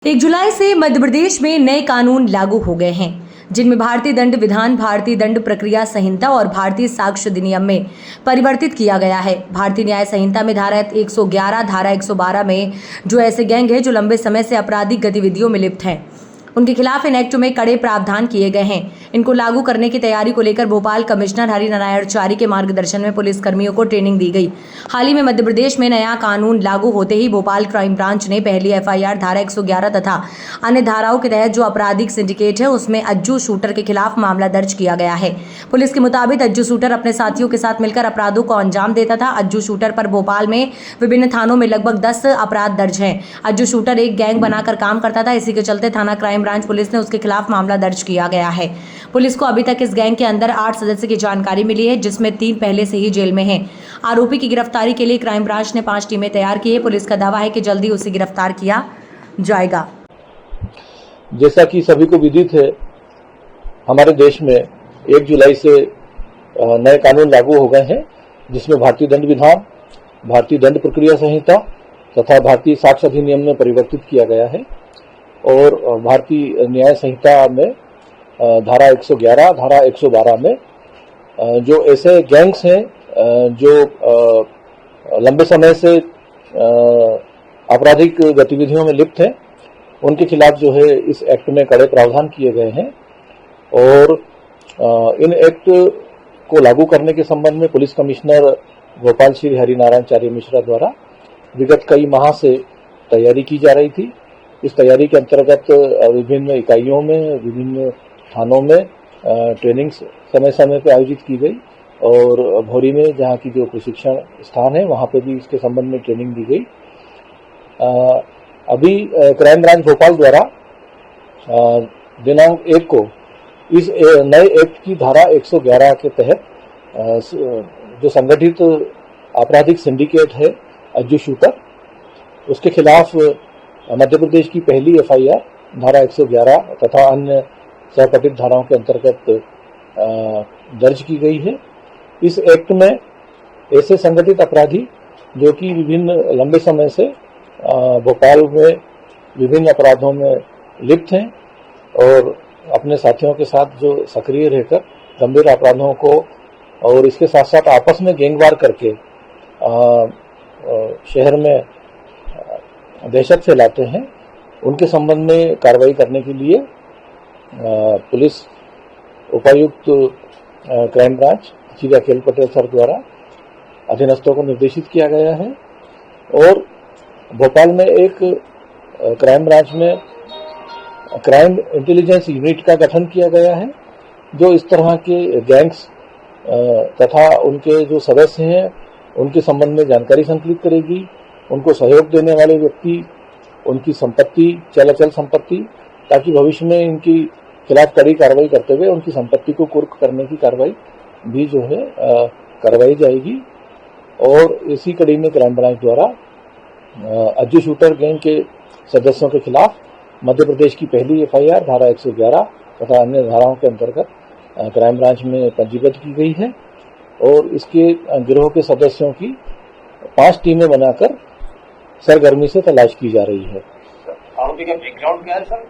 1 जुलाई से मध्य प्रदेश में नए कानून लागू हो गए हैं, जिनमें भारतीय दंड विधान, भारतीय दंड प्रक्रिया संहिता और भारतीय साक्ष्य अधिनियम में परिवर्तित किया गया है। भारतीय न्याय संहिता में धारा 111, धारा 112 में जो ऐसे गैंग हैं जो लंबे समय से आपराधिक गतिविधियों में लिप्त हैं, उनके खिलाफ इन एक्ट में कड़े प्रावधान किए गए हैं। इनको लागू करने की तैयारी को लेकर भोपाल कमिश्नर हरिनारायणचारी के मार्गदर्शन में पुलिस कर्मियों को ट्रेनिंग दी गई। हाल ही में मध्य प्रदेश में नया कानून लागू होते ही भोपाल क्राइम ब्रांच ने पहली एफआईआर धारा 111 तथा अन्य धाराओं के तहत जो आपराधिक सिंडिकेट है उसमें अज्जू शूटर के खिलाफ मामला दर्ज किया गया है। पुलिस के मुताबिक अज्जू शूटर अपने साथियों के साथ मिलकर अपराधों को अंजाम देता था। अज्जू शूटर पर भोपाल में विभिन्न थानों में लगभग 10 अपराध दर्ज हैं। अज्जू शूटर एक गैंग बनाकर काम करता था। इसी के चलते थाना क्राइम ब्रांच पुलिस ने उसके खिलाफ मामला दर्ज किया गया है। पुलिस को अभी तक इस गैंग के अंदर 8 सदस्य की जानकारी मिली है, जिसमें 3 पहले से ही जेल में हैं। आरोपी की गिरफ्तारी के लिए क्राइम ब्रांच ने 5 टीमें तैयार की है। पुलिस का दावा है कि जल्दी उसे गिरफ्तार किया जाएगा। जैसा कि सभी को विदित है, हमारे देश में 1 जुलाई से नए कानून लागू हो गए हैं, जिसमें भारतीय दंड विधान, भारतीय दंड प्रक्रिया संहिता तथा भारतीय साक्ष्य अधिनियम में परिवर्तित किया गया है। और भारतीय न्याय संहिता में धारा 111, धारा 112 में जो ऐसे गैंग्स हैं जो लंबे समय से आपराधिक गतिविधियों में लिप्त हैं, उनके खिलाफ जो है इस एक्ट में कड़े प्रावधान किए गए हैं। और इन एक्ट को लागू करने के संबंध में पुलिस कमिश्नर भोपाल श्री हरिनारायणचारी मिश्रा द्वारा विगत कई माह से तैयारी की जा रही थी। इस तैयारी के अंतर्गत विभिन्न इकाइयों में, विभिन्न थानों में ट्रेनिंग समय समय पर आयोजित की गई और भौरी में जहां की जो प्रशिक्षण स्थान है वहां पे भी इसके संबंध में ट्रेनिंग दी गई। अभी क्राइम ब्रांच भोपाल द्वारा दिनांक 1 को इस नए एक्ट की धारा 111 के तहत जो संगठित आपराधिक सिंडिकेट है अज्जू शूटर, उसके खिलाफ मध्य प्रदेश की पहली एफआईआर धारा 111 तथा अन्य सहपठित धाराओं के अंतर्गत दर्ज की गई है। इस एक्ट में ऐसे संगठित अपराधी जो कि विभिन्न लंबे समय से भोपाल में विभिन्न अपराधों में लिप्त हैं और अपने साथियों के साथ जो सक्रिय रहकर गंभीर अपराधों को और इसके साथ साथ आपस में गैंगवार करके शहर में दहशत फैलाते हैं, उनके संबंध में कार्रवाई करने के लिए पुलिस उपायुक्त क्राइम ब्रांच श्री अखिल पटेल सर द्वारा अधीनस्थों को निर्देशित किया गया है। और भोपाल में एक क्राइम ब्रांच में क्राइम इंटेलिजेंस यूनिट का गठन किया गया है, जो इस तरह के गैंग्स तथा उनके जो सदस्य हैं उनके संबंध में जानकारी संकलित करेगी, उनको सहयोग देने वाले व्यक्ति, उनकी संपत्ति, चल संपत्ति, ताकि भविष्य में इनकी खिलाफ कड़ी कार्रवाई करते हुए उनकी संपत्ति को कुर्क करने की कार्रवाई भी जो है करवाई जाएगी। और इसी कड़ी में क्राइम ब्रांच द्वारा अज्जू शूटर गैंग के सदस्यों के खिलाफ मध्य प्रदेश की पहली एफआईआर धारा 111 तथा अन्य धाराओं के अंतर्गत क्राइम ब्रांच में पंजीबद्ध की गई है। और इसके गिरोह के सदस्यों की 5 टीमें बनाकर सरगर्मी से तलाश की जा रही है। आरोपी का बैकग्राउंड क्या है सर?